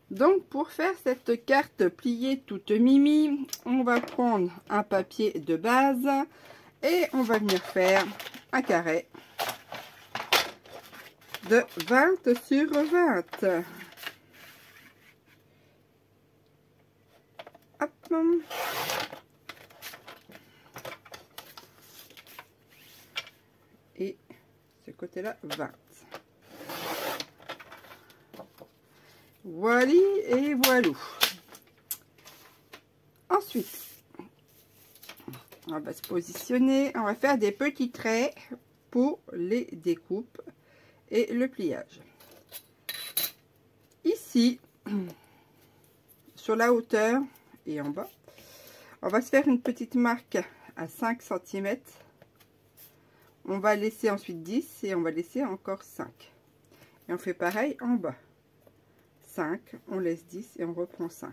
Donc pour faire cette carte pliée toute mimi, on va prendre un papier de base et on va venir faire un carré de 20 sur 20. Hop. Et ce côté-là, 20. Voilà et voilà. Ensuite, on va se positionner. On va faire des petits traits pour les découpes et le pliage. Ici, sur la hauteur et en bas, on va se faire une petite marque à 5 cm. On va laisser ensuite 10 et on va laisser encore 5. Et on fait pareil en bas. 5, on laisse 10 et on reprend 5.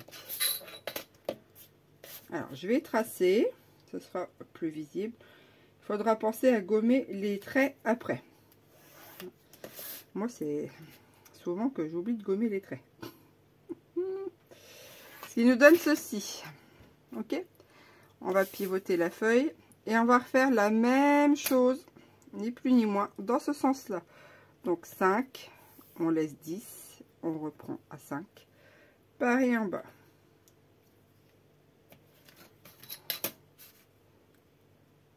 Alors, je vais tracer, ce sera plus visible. Il faudra penser à gommer les traits après. Moi, c'est souvent que j'oublie de gommer les traits. Ce qui nous donne ceci. Ok, on va pivoter la feuille et on va refaire la même chose, ni plus ni moins, dans ce sens-là. Donc 5, on laisse 10. On reprend à 5, pareil en bas.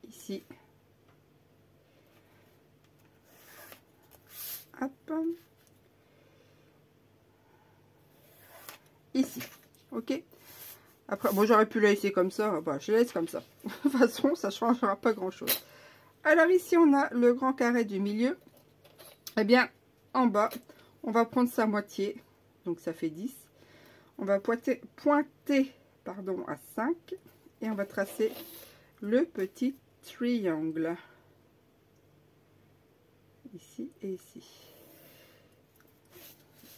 Ici, hop, ici, ok. Après, bon, j'aurais pu la laisser comme ça, bah, je la laisse comme ça. De toute façon, ça ne changera pas grand-chose. Alors ici, on a le grand carré du milieu. Eh bien, en bas, on va prendre sa moitié, donc ça fait 10. On va pointer pardon, à 5 et on va tracer le petit triangle. Ici et ici.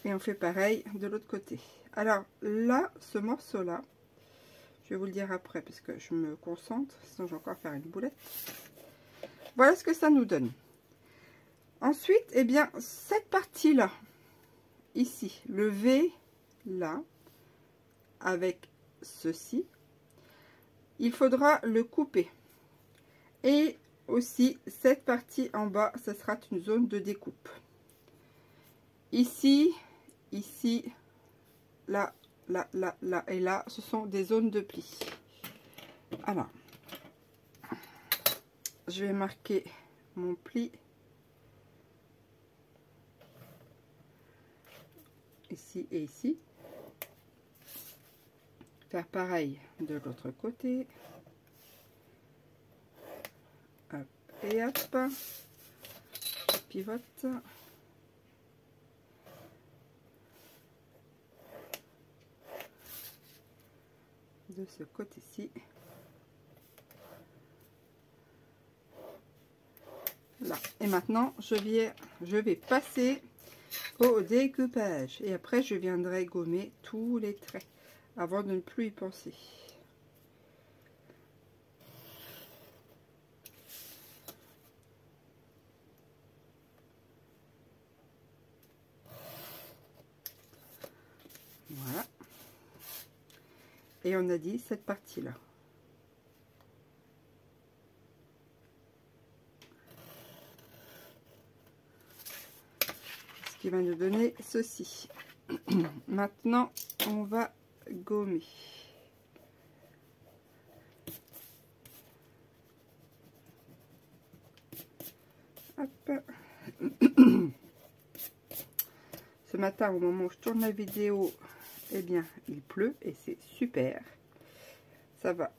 Et on fait pareil de l'autre côté. Alors là, ce morceau-là, je vais vous le dire après parce que je me concentre, sinon je vais encore faire une boulette. Voilà ce que ça nous donne. Ensuite, eh bien, cette partie-là, ici, le V, là, avec ceci, il faudra le couper. Et aussi, cette partie en bas, ce sera une zone de découpe. Ici, ici, là, là, là, là et là, ce sont des zones de pli. Alors, je vais marquer mon pli ici et ici. Faire pareil de l'autre côté. Hop et hop. Je pivote. De ce côté-ci. Là. Et maintenant, je vais passer au découpage. Et après, je viendrai gommer tous les traits avant de ne plus y penser. Voilà. Et on a dit cette partie-là. Ce qui va nous donner ceci. Maintenant, on va gommer. Hop. Ce matin, au moment où je tourne la vidéo, eh bien, il pleut et c'est super. Ça va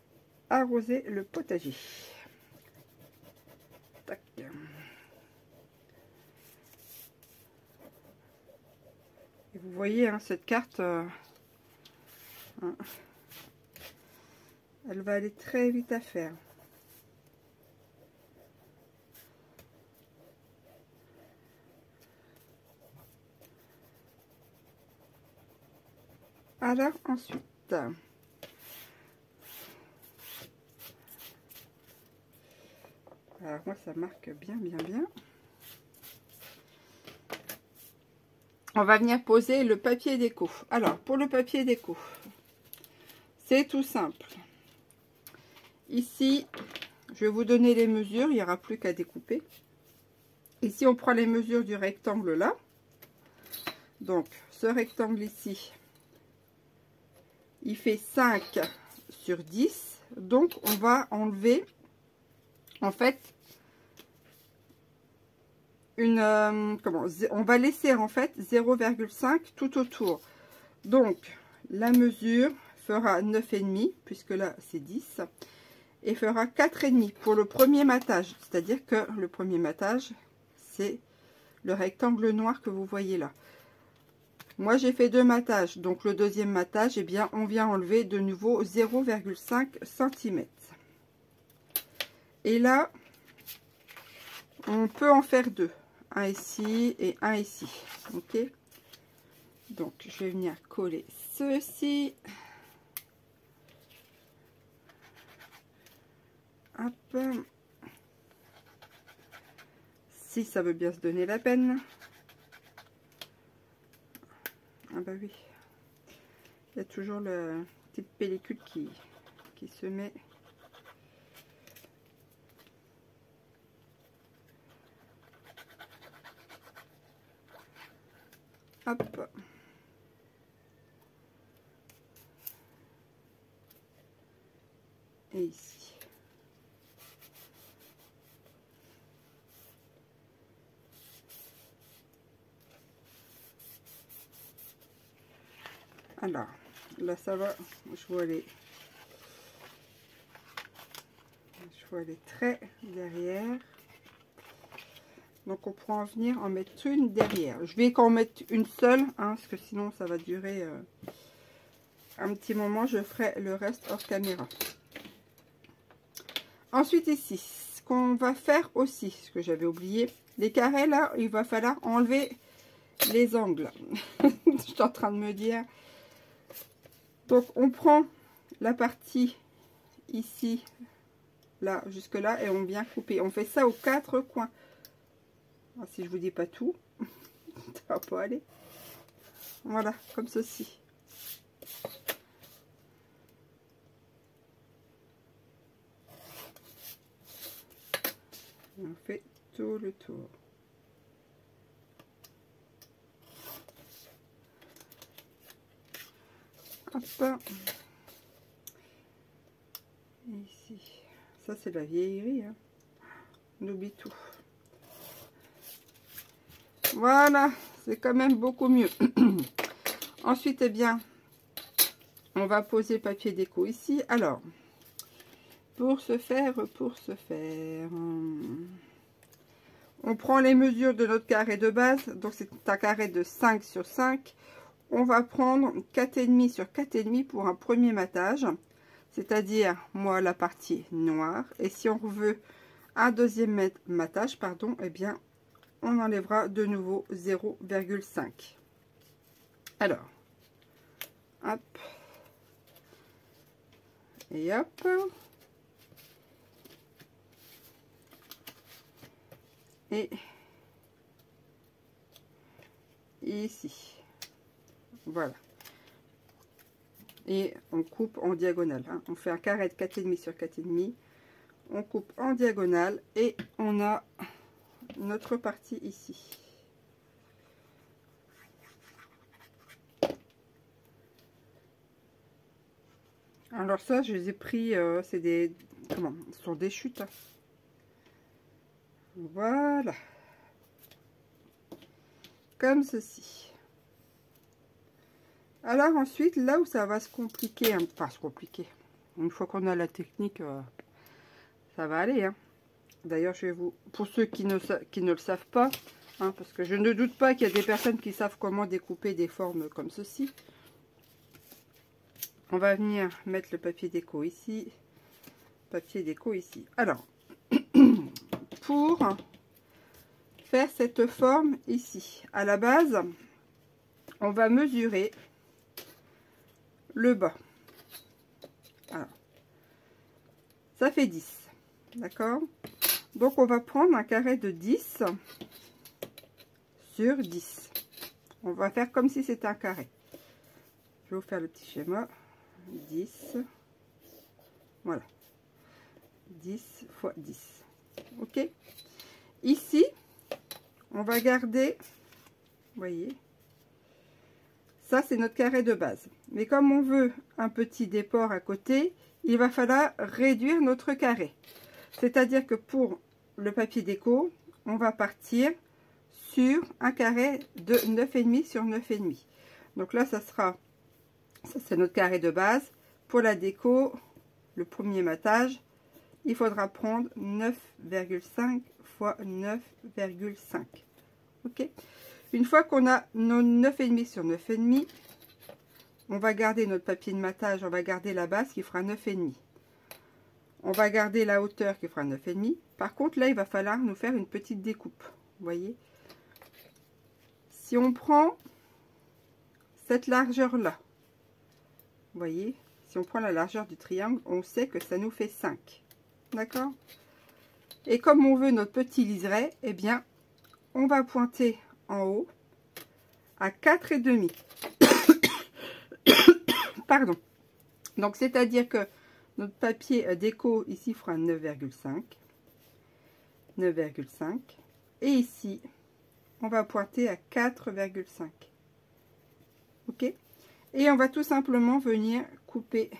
arroser le potager. Tac. Et vous voyez, hein, cette carte, hein, elle va aller très vite à faire. Alors ensuite, alors moi ça marque bien. on va venir poser le papier déco. Alors, pour le papier déco, c'est tout simple. Ici, je vais vous donner les mesures, il n'y aura plus qu'à découper. Ici, on prend les mesures du rectangle là. Donc, ce rectangle ici, il fait 5 sur 10. Donc, on va enlever, en fait, on va laisser en fait 0,5 tout autour. Donc, la mesure fera 9,5, puisque là, c'est 10. Et fera 4,5 pour le premier matage. C'est-à-dire que le premier matage, c'est le rectangle noir que vous voyez là. Moi, j'ai fait 2 matages. Donc, le deuxième matage, eh bien, on vient enlever de nouveau 0,5 cm. Et là, on peut en faire 2. Un ici et un ici. Ok. Donc, je vais venir coller ceci. Hop. Si ça veut bien se donner la peine. Ah bah oui. Il y a toujours la petite pellicule qui se met. Hop. Et ici. Alors, là ça va, je vois les traits derrière. Donc on pourra en venir en mettre une derrière. Je vais qu'en mettre une seule, hein, parce que sinon ça va durer un petit moment. Je ferai le reste hors caméra. Ensuite ici, ce qu'on va faire aussi, ce que j'avais oublié, les carrés là, il va falloir enlever les angles. Je suis en train de me dire. Donc on prend la partie ici, là, jusque là, et on vient couper. On fait ça aux 4 coins. Alors, si je vous dis pas tout, ça va pas aller. Voilà, comme ceci. Et on fait tout le tour. Hop. Et ici. Ça, c'est la vieillerie. Hein. On oublie tout. Voilà, c'est quand même beaucoup mieux. Ensuite, eh bien, on va poser le papier déco ici. Alors, pour ce faire, on prend les mesures de notre carré de base. Donc, c'est un carré de 5 sur 5. On va prendre 4,5 sur 4,5 pour un premier matage. C'est-à-dire, moi, la partie noire. Et si on veut un deuxième matage, pardon, eh bien, on enlèvera de nouveau 0,5. Alors, hop. Et hop. Et ici. Voilà. Et on coupe en diagonale. Hein. On fait un carré de 4,5 sur 4,5. On coupe en diagonale et on a notre partie ici. Alors ça, je les ai pris, c'est des, comment, ce sont des chutes. Voilà. Comme ceci. Alors ensuite, là où ça va se compliquer, enfin se compliquer, une fois qu'on a la technique, ça va aller. Hein. D'ailleurs, je vais vous, pour ceux qui ne le savent pas, hein, parce que je ne doute pas qu'il y a des personnes qui savent comment découper des formes comme ceci. On va venir mettre le papier déco ici, papier déco ici. Alors, pour faire cette forme ici, à la base, on va mesurer le bas. Alors, ça fait 10, d'accord? Donc, on va prendre un carré de 10 sur 10. On va faire comme si c'était un carré. Je vais vous faire le petit schéma. 10. Voilà. 10 fois 10. Ok. Ici, on va garder, vous voyez, ça c'est notre carré de base. Mais comme on veut un petit déport à côté, il va falloir réduire notre carré. C'est-à-dire que pour le papier déco, on va partir sur un carré de 9,5 sur 9,5. Donc là, ça sera, ça c'est notre carré de base. Pour la déco, le premier matage, il faudra prendre 9,5 fois 9,5. Ok. Une fois qu'on a nos 9,5 sur 9,5, on va garder notre papier de matage, on va garder la base qui fera 9,5. On va garder la hauteur qui fera 9,5. Par contre, là, il va falloir nous faire une petite découpe. Vous voyez, si on prend cette largeur-là, vous voyez, si on prend la largeur du triangle, on sait que ça nous fait 5. D'accord? Et comme on veut notre petit liseré, eh bien, on va pointer en haut à 4,5. Pardon. Donc, c'est-à-dire que notre papier déco ici fera 9,5. 9,5. Et ici, on va pointer à 4,5. Ok? Et on va tout simplement venir couper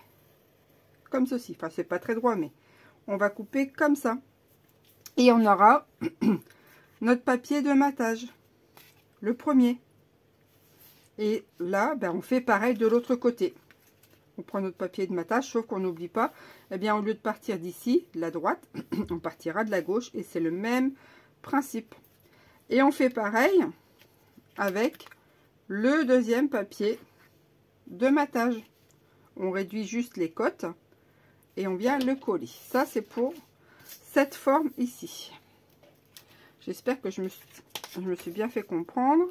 comme ceci. Enfin, c'est pas très droit, mais on va couper comme ça. Et on aura notre papier de matage. Le premier. Et là, ben, on fait pareil de l'autre côté. On prend notre papier de matage, sauf qu'on n'oublie pas, eh bien, au lieu de partir d'ici, de la droite, on partira de la gauche. Et c'est le même principe. Et on fait pareil avec le deuxième papier de matage. On réduit juste les côtes et on vient le coller. Ça, c'est pour cette forme ici. J'espère que je me suis bien fait comprendre.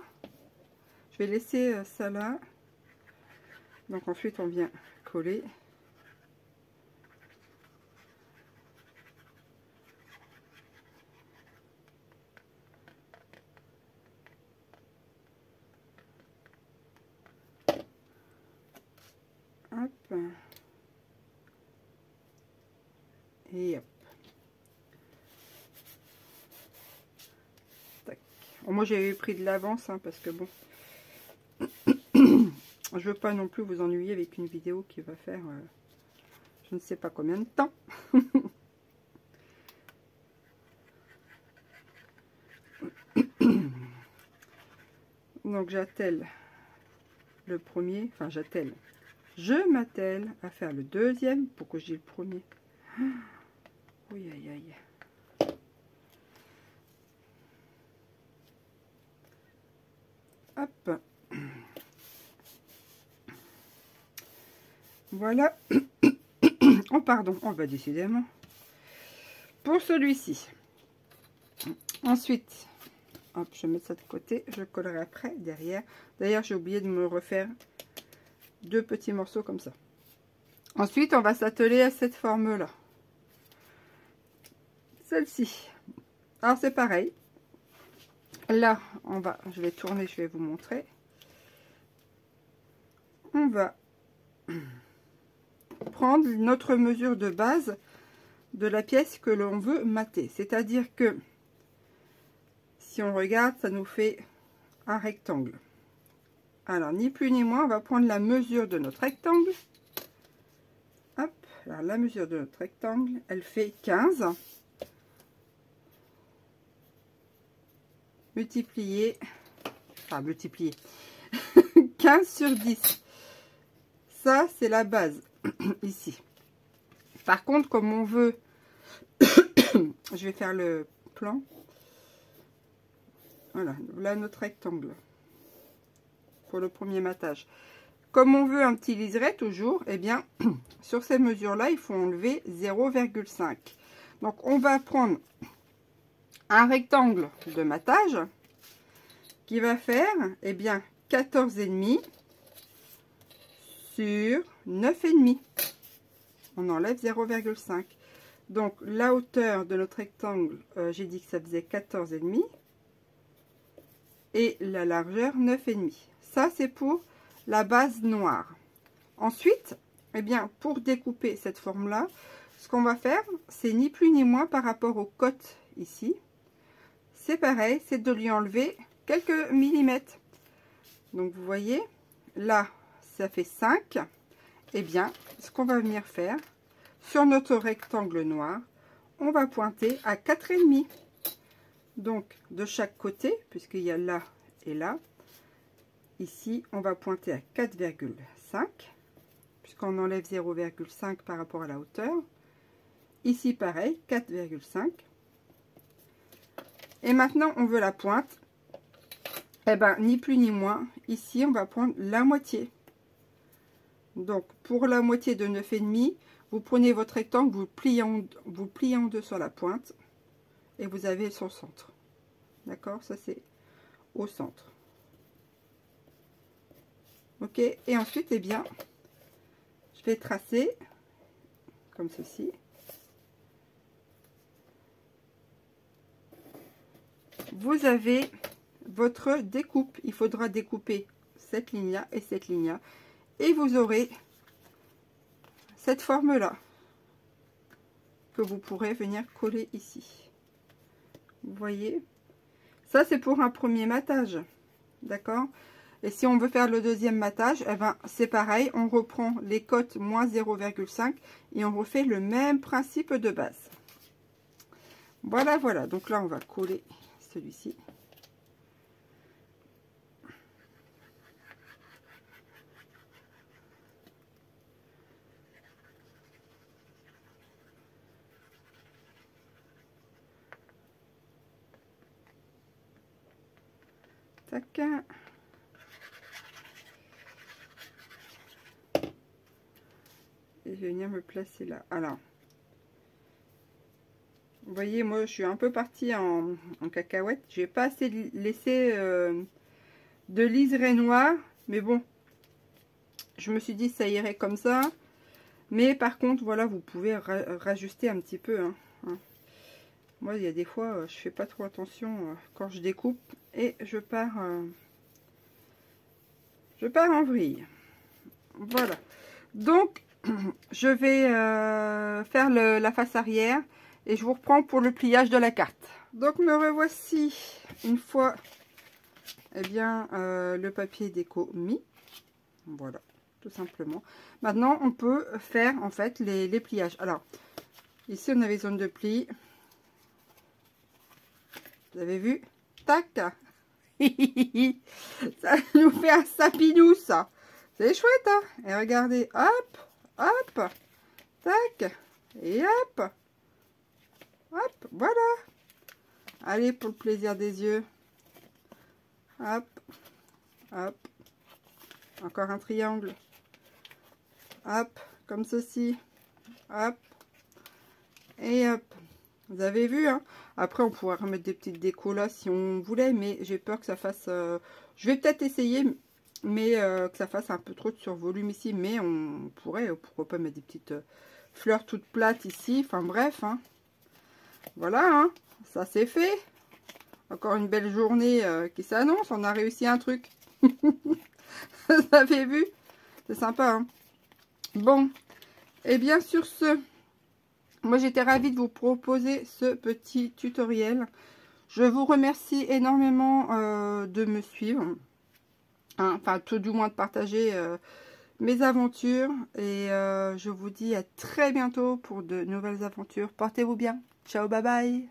Je vais laisser ça là. Donc ensuite, on vient coller. Hop. Et hop. Tac. Bon, moi, j'ai pris de l'avance, hein, parce que bon, je veux pas non plus vous ennuyer avec une vidéo qui va faire je ne sais pas combien de temps. Donc j'attelle le premier, enfin j'attelle, je m'attelle à faire le deuxième pour que j'ai le premier. Oui, aïe aïe. Hop. Voilà. Oh pardon, on va décidément. Pour celui-ci. Ensuite, hop, je vais mettre ça de côté. Je collerai après, derrière. D'ailleurs, j'ai oublié de me refaire deux petits morceaux comme ça. Ensuite, on va s'atteler à cette forme-là. Celle-ci. Alors, c'est pareil. Là, je vais tourner, je vais vous montrer. On va prendre notre mesure de base de la pièce que l'on veut mater. C'est-à-dire que si on regarde, ça nous fait un rectangle. Alors, ni plus ni moins, on va prendre la mesure de notre rectangle. Hop, alors la mesure de notre rectangle, elle fait 15. Multiplié, enfin multiplié, 15 sur 10. Ça, c'est la base, ici. Par contre, comme on veut, je vais faire le plan. Voilà, là notre rectangle pour le premier matage. Comme on veut un petit liseré toujours, eh bien, sur ces mesures-là, il faut enlever 0,5. Donc, on va prendre un rectangle de matage qui va faire, eh bien, 14,5 sur 9,5. On enlève 0,5. Donc, la hauteur de notre rectangle, j'ai dit que ça faisait 14,5. et la largeur 9,5. Ça, c'est pour la base noire. Ensuite, eh bien, pour découper cette forme-là, ce qu'on va faire, c'est ni plus ni moins par rapport aux côtes ici. C'est pareil, c'est de lui enlever quelques millimètres. Donc, vous voyez, là, ça fait 5. Eh bien, ce qu'on va venir faire, sur notre rectangle noir, on va pointer à 4,5. Donc, de chaque côté, puisqu'il y a là et là, ici, on va pointer à 4,5, puisqu'on enlève 0,5 par rapport à la hauteur. Ici, pareil, 4,5. Et maintenant, on veut la pointe. Eh bien, ni plus ni moins, ici, on va prendre la moitié. Donc, pour la moitié de 9,5, vous prenez votre rectangle, vous pliez en deux sur la pointe, et vous avez son centre. D'accord? Ça, c'est au centre. Ok? Et ensuite, eh bien, je vais tracer comme ceci. Vous avez votre découpe. Il faudra découper cette ligne-là et cette ligne-là. Et vous aurez cette forme-là que vous pourrez venir coller ici. Vous voyez? Ça, c'est pour un premier matage. D'accord? Et si on veut faire le deuxième matage, eh ben, c'est pareil. On reprend les côtes moins 0,5 et on refait le même principe de base. Voilà, voilà. Donc là, on va coller celui-ci. Tac. Et je vais venir me placer là. Alors, vous voyez, moi, je suis un peu partie en cacahuète. J'ai pas assez laissé de liseré noir. Mais bon, je me suis dit ça irait comme ça. Mais par contre, voilà, vous pouvez rajuster un petit peu. Hein. Moi, il y a des fois, je fais pas trop attention quand je découpe. Et je pars en vrille. Voilà. Donc, je vais faire la face arrière. Et je vous reprends pour le pliage de la carte. Donc me revoici une fois eh bien, le papier déco mis. Voilà, tout simplement. Maintenant, on peut faire en fait les pliages. Alors, ici on avait zone de pli. Vous avez vu? Tac. Ça nous fait un sapinou, ça. C'est chouette, hein? Et regardez, hop, hop, tac, et hop. Hop, voilà. Allez, pour le plaisir des yeux. Hop, hop. Encore un triangle. Hop, comme ceci. Hop. Et hop. Vous avez vu, hein? Après, on pourrait remettre des petites décos là si on voulait, mais j'ai peur que ça fasse... je vais peut-être essayer, mais que ça fasse un peu trop de survolume ici. Mais on pourrait, pourquoi pas mettre des petites fleurs toutes plates ici. Enfin, bref, hein. Voilà, hein, ça c'est fait. Encore une belle journée qui s'annonce. On a réussi un truc. Vous avez vu? C'est sympa, hein. Bon, et bien sur ce, moi j'étais ravie de vous proposer ce petit tutoriel. Je vous remercie énormément de me suivre. Hein, enfin, tout du moins de partager mes aventures. Et je vous dis à très bientôt pour de nouvelles aventures. Portez-vous bien. Ciao, bye bye.